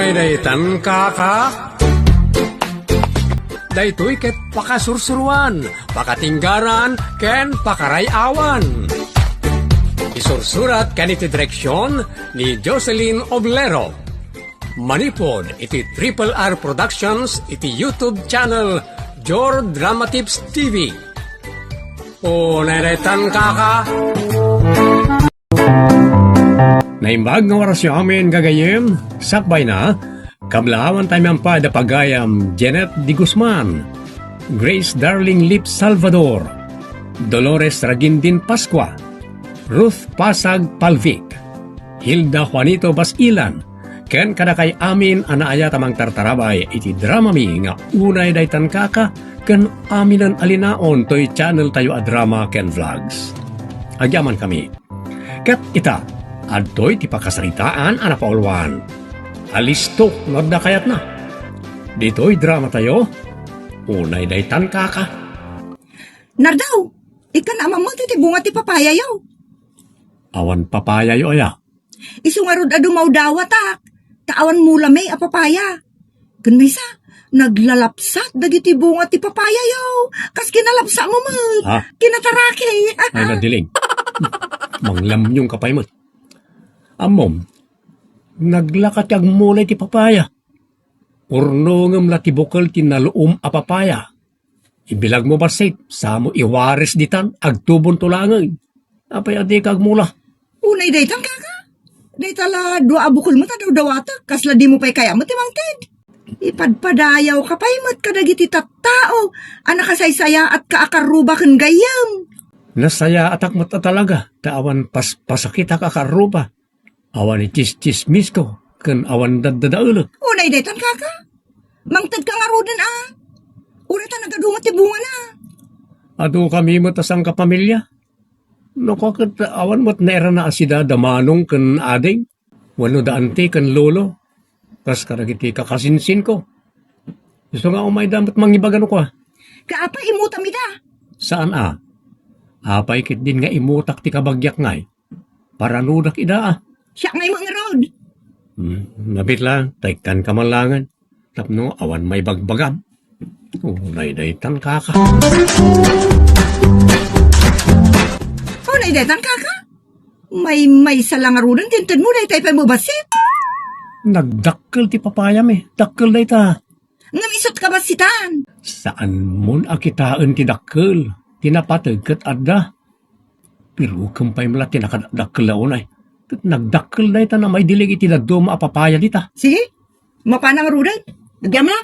Daytan kaka. Daytoy ket pakasursuruan, pakatinggaran, ken pakarayawan. Isursurat kaniti direksyon ni Jocelyn Oblero. Manipod iti Triple R Productions iti YouTube channel Jor Drama Tips TV. O Daytan kaka. Naimbag nga orasyon amin gagayim, sakbay na, kablawan tayo ang padapagayam Janet Di Guzman, Grace Darling Lip Salvador, Dolores Ragindin Pascua, Ruth Pasag Palvic, Hilda Juanito Basilan, ken kadakay amin anaaya tamang tartarabay iti drama mi nga unay daytan kaka ken aminan alinaon toy channel tayo a drama ken vlogs. Agyaman kami. Ket ita, adtoy ti pakasaritaan ana paulwan. Alisto nodda kayat na. Dito'y drama tayo. Unay daytan kaka. Nardaw, ika na amang mo ti bunga ti papaya yaw. Awan papaya yo aya. Isungarod adumaw dawat Taawan mula may a papaya. Kun may sa, naglalapsat dagiti bunga ti papaya yaw. Kas kinalapsa mo mo. Ha? Kinatarake. Ay nadiling. Manglamnyong kapay mo. Amom, naglakat yag mulay ti papaya. Urno ngam latibukal ti naluom a papaya. Ibilag mo basit, sa mo iwares ditan, agtubon tulangay. Apay adi kag mula. Unay daytan kaka. Daytala dua abukol mo ta daw dawata. Kasla di mo pa'y kaya mo ti mangted. Ipadpadayaw ka pa'y mat kadagiti tattao. Anak kasaysaya at kaakaruba kan gayam. Nasaya atak mo ta talaga. Taawan pasakit akaruba. Awan itis-tismis ko, kan awan dadadaulog. Unay daytan kaka. Mangtad ka nga rodan Una ta nagadumat ti bunga na. Ado kami mo tasang kapamilya. No kakit awan mo't naera na asida damanong kan ading. Wano daante kan lolo. Kas karagiti kakasinsin ko. Gusto nga umay damat mangibagan ko Kaapa imutam ita. Saan Apay kit din nga imutak ti kabagyak ngay. Paranudak ida Siya ngay mga road. Nabit lang, taikan kamalangan. Tapno, awan may bagbagam. Unay daytan kaka. Unay daytan kaka? May salangarunan tintin mo daytay pa mo basit. Nagdakkel ti papayam Dakkel dayta. Ngamisot ka basitan. Saan mon akitaan ti dakkel? Tinapatag kat adda. Pero kumpay mala tinakadakkel launay. Nagdakkel dayta na may dilig iti daduma a papaya dita. Sige, mapanang rudan. Nagyam na.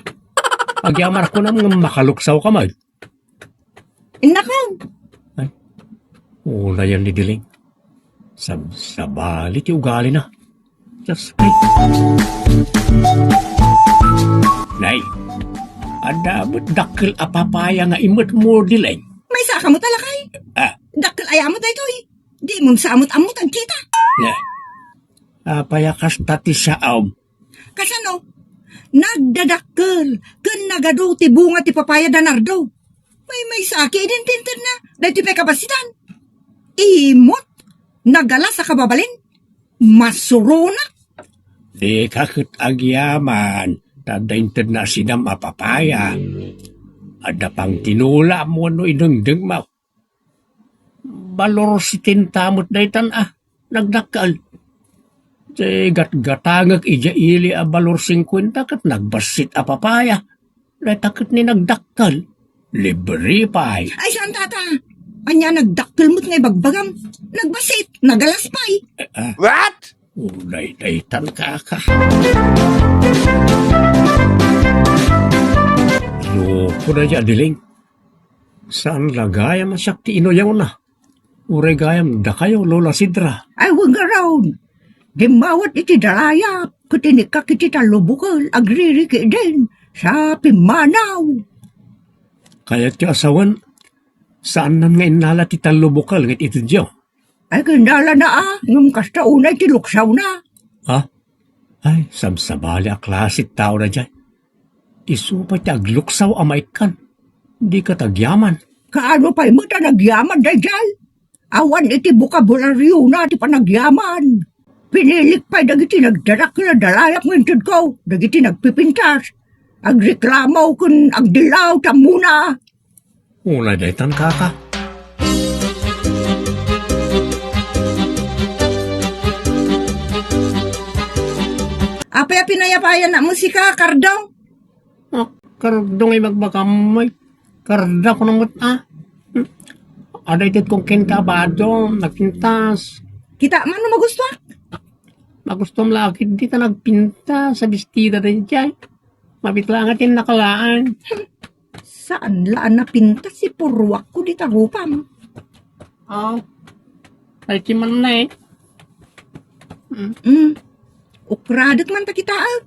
Agyamar ko na mga makaluksaw ka may. Inakong. Una yan ni Diling. Sabali ti ugali na. Just wait. Nay, adabot dakkel a papaya nga imot mo Diling. May saka mo talakay. Dakkel ayamot dayto Di mo samot-amot ang kita. Payakas tati sa Kasano? Nagdadakkel. Kan nagado ti bunga ti papaya danardo. May saki din tintin na. Dahil ti pay kapasitan. Imot. Nagala sa kababalin. Masuruna. Di kakit agyaman. Tadaintin na sinam a papaya. Ada pang tinula mo no idengdeng mo. Balor si tintamot daytan nagdakal. Gat-gatangag ija ili a balor 50 kat nagbasit a papaya. Daytakit ni nagdakal. Libre pay. Ay, saan tata? Anya nagdakkel mo't ngay bagbagam. Nagbasit, nagalaspay. What? Ulay daytan kaka. Loko na dyan, Diling. Saan lagayam asyak ti inoyaw na? Uray gayam da kayo, Lola Sidra. Ay, wag around. Dimawat iti darayap. Kutinikak iti talubukal. Agririki din. Sa pimanaw. Kaya ti asawan, saan nan nga inala ti talubukal ngit ito diyo? Ay, kandala na Ngam kasta unay ti luksaw na. Ay, sabsabali a klasit tao na dyan. Isupa ti agluksaw amay kan. Di ka tagyaman. Kaano pa'y mo ta nagyaman dayjal? Awan iti bukabularyo na ti panagyaman. Pinilik pa dagiti nagdarak na dalayap ngintod ko. Dagiti nagpipintas. Agreklamo kun agdilaw tamuna. Una daytan kaka. Apay pinayapayan na mo si Kardong. Kardong ay magbakamay. Karda ko ng Aday tit kong kintabado, nagpintas. Kita man no magusto. Magustom laki di ka nagpinta sa bestida rin dyan. Mabitlangatin nakalaan. Saan laan na pinta si Purwak ko di tarupam? Ay kiman na Ukradat man ta kitaag.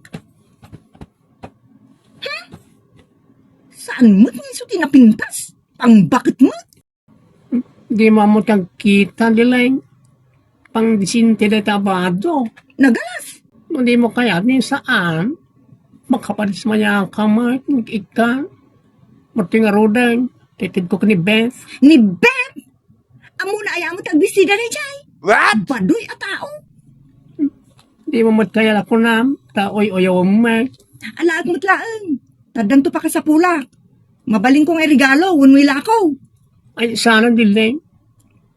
Saan mo't niso tinapintas? Pang bakit mo? Di mamot kang kita dilang. Pang disinte de tabado. Nagalas. Hindi mo kaya ni saan. Makapalis mo niya ang kamay. Ikan. Mati nga rodan. Titid ko ni Beth. Ni Beth? Amo na ayaw mo tagbisida ni Jay. What? Baduy a tao. Di mo mat kaya ako na. Taoy oyaw mo. Alaag mo't laan. Tadang to pa ka sa pulak. Mabaling kong regalo, unwila ko. Ay sana dilang.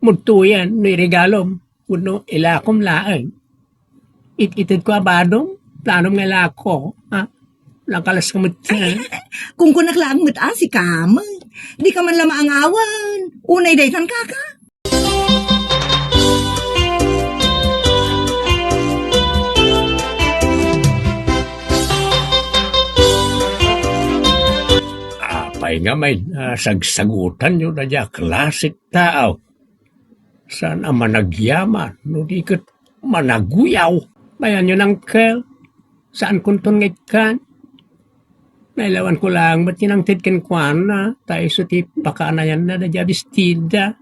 Muto yan. No regalo. Kuno ilakom laang. Ititid ko abadong. Planom nga lako. Nakalas ka mo tiyan. Kung kunaklaan mo't si kamang. Di ka man lamaangawan. Unay daytan kaka. Apay nga may sagsagutan nyo na dya klasik tao. Saan ang managyaman, no di kat managuyaw. Bayan nyo ng kel. Saan kunton ngitkan? Nailawan ko lang, ba't tinangtid ken kwan na? Tayo sa ti pakanayan na dya bestida.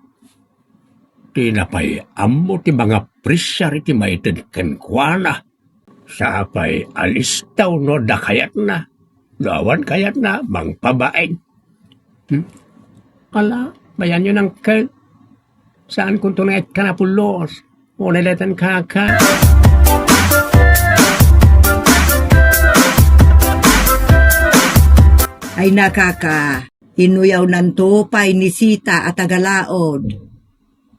Tinapay amo ti mga prisyar iti maitid ken kwan na. Sa apay alis daw no da kayat na. Dawan kayat na, mang pabaeng. Kala, bayan nyo ng kel. Saan kung tunay ka na pulos? O nalatan kaka? Ay nakaka, inuyaw ng topay ni Sita at agalaod.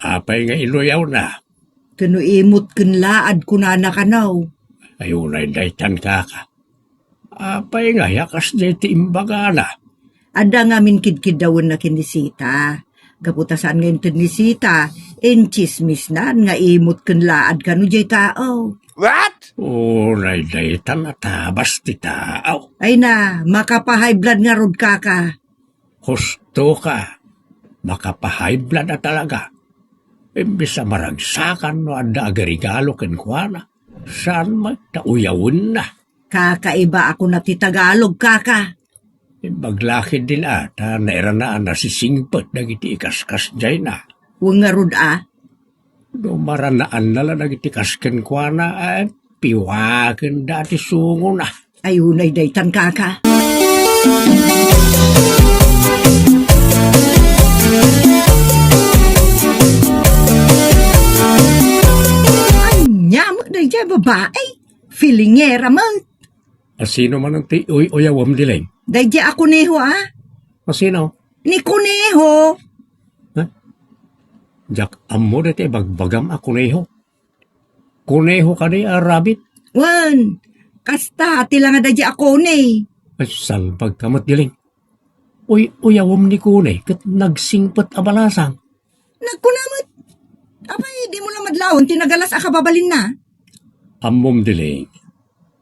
Apay nga iluyaw na. Kanuimot kunlaad kunana kanaw. Ayunay daytan kaka. Apay nga yakas diti imbaga na. Ada ngamin kidkidawan na kinisita. Kaputasan ngayon ni Sita, enchismis na nga imot kunlaad kanu jay tao. What? Unay daytan at tabas ti tao. Ay na, makapahay blood nga rod kaka. Husto ka. Makapahay blood na talaga. Imbis sa maragsakan no anda agarigalo ken kuana. Saan magtauyawin na? Kakaiba ako na ti Tagalog kaka. Baglakid din ata nairanaan na sisingpet dagiti ikaskas jay na. Huwag nga rod Dumaranaan na lang dagiti kasken kuana at piwaken dati sungo na. Ay hunay daytan kaka. Anya mo dayjay babae. Filingera mo. Asino man ang ti uyawam diling? Dayjay ako neho Asino? Ni kuneho. Jak amo dati bagbagam a kuneho. Kuneho ka di rabbit. Wan, kasta tila nga dayjay ako ne. Ay salbag kamat diling. Uyawam ni kune kat nagsingpet abalasang. Nagkunamot. Abay, di mo lang madlawon, tinagalas akababalin na. Amom diling.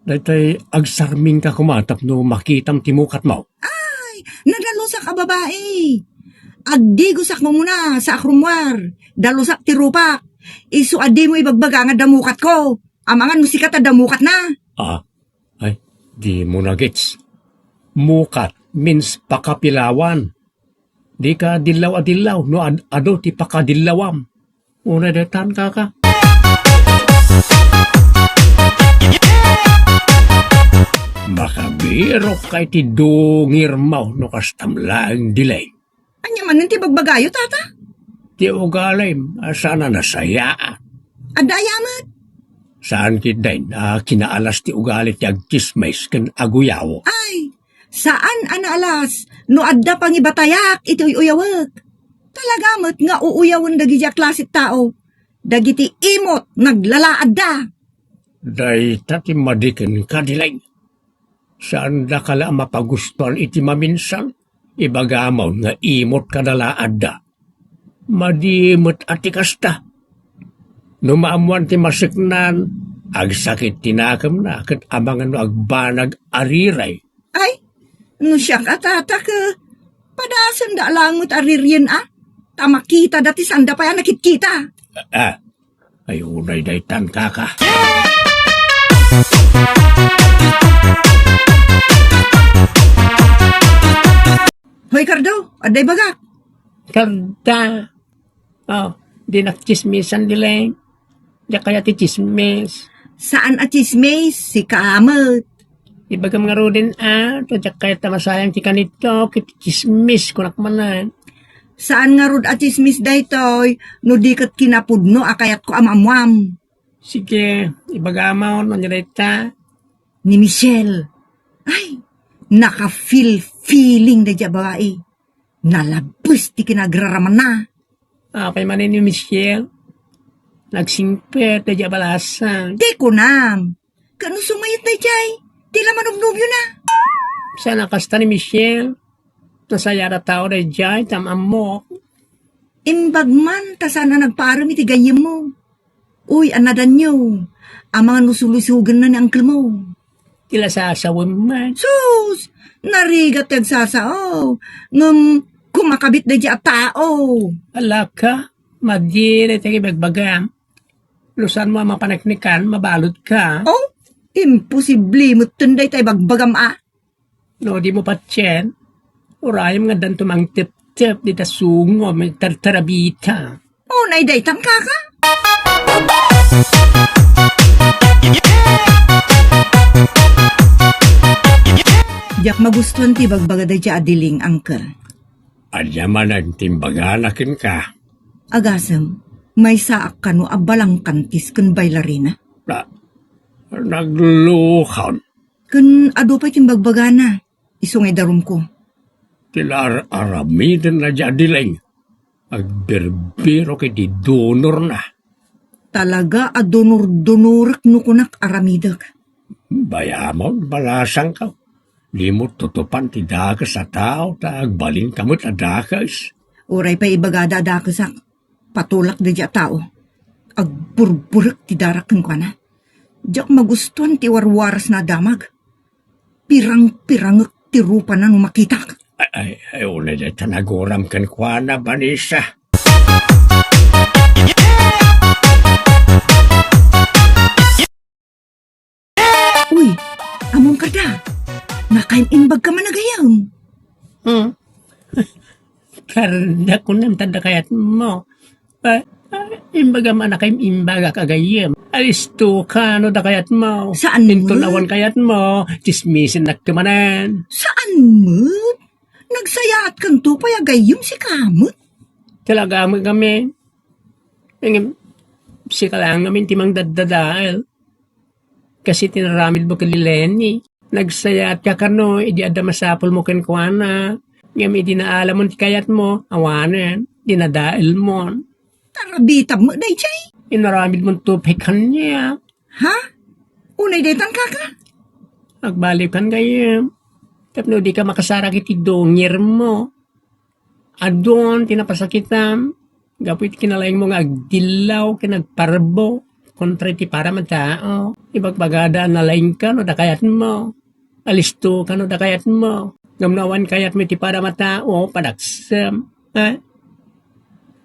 Dati agsarming ka kumatap no makitam timukat mo. Ay, nadalusak ka babae. Agdigusak mo muna sa akrumwar. Dalusak tirupak. Isu adi mo ibagbaga nga damukat ko. Amangan musikat na damukat na. Ay, di mo na gets. Mukat means pakapilawan. Di ka dilaw-adilaw no ado ti pakadilawam. Una datan kaka. Makabiro kay ti dungir mo no kastamlaang dilay. Anya man ti bagbagayo, tata? Ti ugalim, sana nasaya. Adayamat. Saan kiday na kinaalas ti ugalit ti agkismes ken aguyaw? Ay, saan alas no adda pang ibatayak iti uyawag. Talaga mo't nga uuyawon dagi ja klasit tao. Dagiti imot naglalaad da. Day tati madiken kadilay. Saan da kala mapagustuhan iti maminsan? Ibagamaw nga imot kadalaad da. Madimot ati kasta. Numaamuan ti masiknan, agsakit tinakam na kat amangan no agbanag ariray. Ay, no siya katata ka. Padasan da langot ariryen Tamakita dati sanda pa yan nakikita. Ay unay daytan kaka. Hoy Cardo, aday bagak. Karda. Di nakchismisan dileng. Di kaya ti chismis. Saan at chismis si Kaamot? Ibagam nga ro din Tadya kaya tamasayang ti kanito. Kiti chismis kunak manan. Saan nga rod at chismis daytoy, no di kat kinapudno akayat ko amamwam. Sige, ibagamaw no nireta. Ni Michelle. Ay, naka-feeling da dya babae. Nalabas ti kinagraraman na. Apay manin ni Michelle. Nagsingpet da dya balasan. Di ko nam. Kano sumayot da dyay? Di laman nubnubyo na. Sana kasta ni Michelle. Nasaya na tao na dyan, tamam mo. Imbagman, ta sana nagparam iti ganyem mo. Uy, anadan nyo. Ang mga nusulusugan na ni uncle mo. Tila sasawin man. Sus! Narigat nagsasao. Kumakabit na dyan tao. Ala ka, madire tayo bagbagam. Lusan mo ang mapanaknikan, mabalot ka. Oh, imposible mo tunday tayo bagbagam No, di mo pa tyen. Urayam nga dan tumang tip-tip di tasungo, may tartarabita. Oh, naidaytang kaka. Diyak magustuhan ti bagbaga da dya adiling, uncle. Alyaman ang timbaganakin ka. Agasam, may saak ka no abalang kantis kun bailarina. Naglukan. Kun ado pa timbagbaga na. Isungay darum ko. Tila aramidan na jadiling. Agberbero kay di donor na. Talaga adonor-donorak no kunak aramidak. Bayamon, balasang ka. Di mo tutupan ti dakas sa tao, agbalin kamot a dakas. Oray pa ibagada dakasak. Patulak da dya tao. Agburburak ti darakan ko na. Diyak magustuhan ti warwaras na damag. Pirang-pirangak ti rupa na no makita ka. Ay, una dyan tanagoram kan kwa na banisa. Uy, among kada. Nakain-inbag ka man nagayam. Karda ko nam tanda kayat mo. Imbaga man na kayong imbaga kagayim. Alisto ka no da kayat mo. Saan mo? Intunawan kayat mo. Chismisin nagkamanan. Saan mo? Nagsayaat kang tupay agayam si Kamot. Talaga mo kami. Sika lang kami timang dadadaal. Kasi tinaramid mo kalileni. Nagsayat ka kano, idi ada masapol mo kenkwana. Ngam idi naalam mo kayat mo, awanan, dinadaal mo. Tarabitab mo, day chay. Inaramid mo tupikan niya. Ha? Unay detan kaka? Nagbalikan kayo. Tapno di ka makasarak iti dongir mo. Adon, tinapasakitam. Gapit kinalayang mo nga agdilaw, kinagparbo. Kontra iti para matao. Ibagbagada na laing ka, no da kayat mo. Alisto ka, no da kayat mo. Gamnawan kayat mo iti para matao, padaksam. Ha?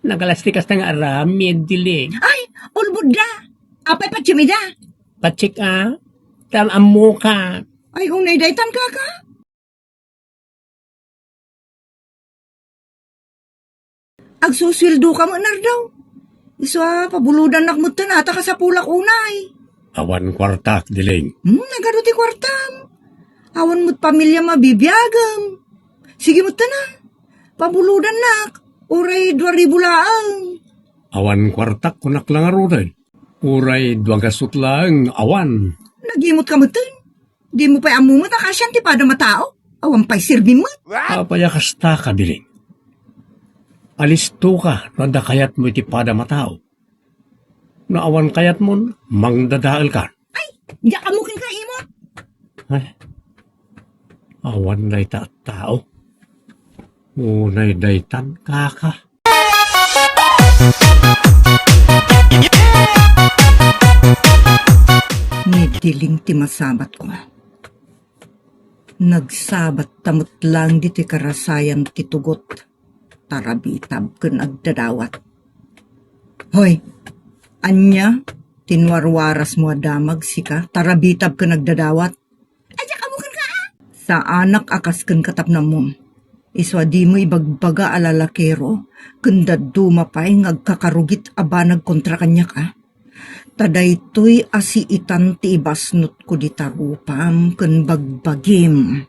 Nagalastikas na nga aramid, dilig. Ay, ulbud da. Apay patsumida. Patsik tamam mo ka. Ay, unay daytan kaka. Agsuswildo ka mo, Nardaw. Iswa, pabuludan nakmutan ata ka sa pulak unay. Awan kwartak, diling. Nagano ti kwartam. Awan mo't pamilya mabibiyagam. Sige mo't na. Pabuludan nak. Uray 2,000 laang. Awan kwartak kunak lang arunan. Uray duwagasot lang awan. Nagimot ka mo tin. Di mo pa amumot akasyan ti pada matao. Awan pa'y sirbi mo. Apaya kasta ka biling. Alisto ka, nada kayat mo iti pada matao. Naawan kayat mo, mangdadaal ka. Ay, di ka mukin ka imot. Ay, awan na ita tao. Unay daytan kaka. Nidiling ti masabat ko. Nagsabat tamot lang di ti karasayan ti tugot. Tarabitab kun agdadawat. Hoy, anya, tinwarwaras mo adamag sika, tarabitab kun agdadawat. Adya ka mukin ka Sa anak akas kun katapnam mo. Iswa di mo ibagbaga alalakero, kun daduma pa'y ngagkakarugit abanag kontra kanya ka. Tadaytoy asiitan ti ibasnot ko di tarupam kun bagbagim.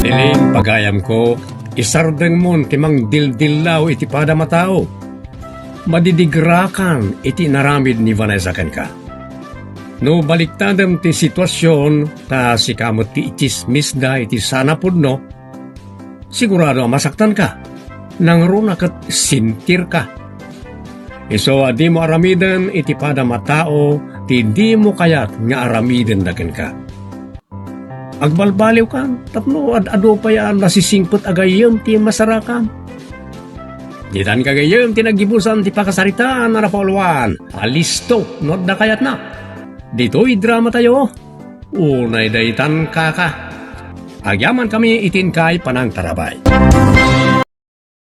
Niling pagayam ko, isardeng mon timang dildilaw iti pada matao. Madidigrakan iti naramid ni Vanessa ken ka. No baliktadem ti sitwasyon ta si kamot ti itismisda iti sana pudno, sigurado masaktan ka. Nangruna kat sintir ka. Iso adi mo aramiden iti pada matao, ti di mo kayat nga aramiden daken ka. Agbalbaliw ka, tapno ad-ado pa yan nasisingpot agayem ti masarakam. Ditan kagayem ti nagibusan ti pakasaritaan na napolwan. Alisto, not na kayat na. Dito'y drama tayo. Unay daytan kaka. Agyaman kami itin kay panang tarabay.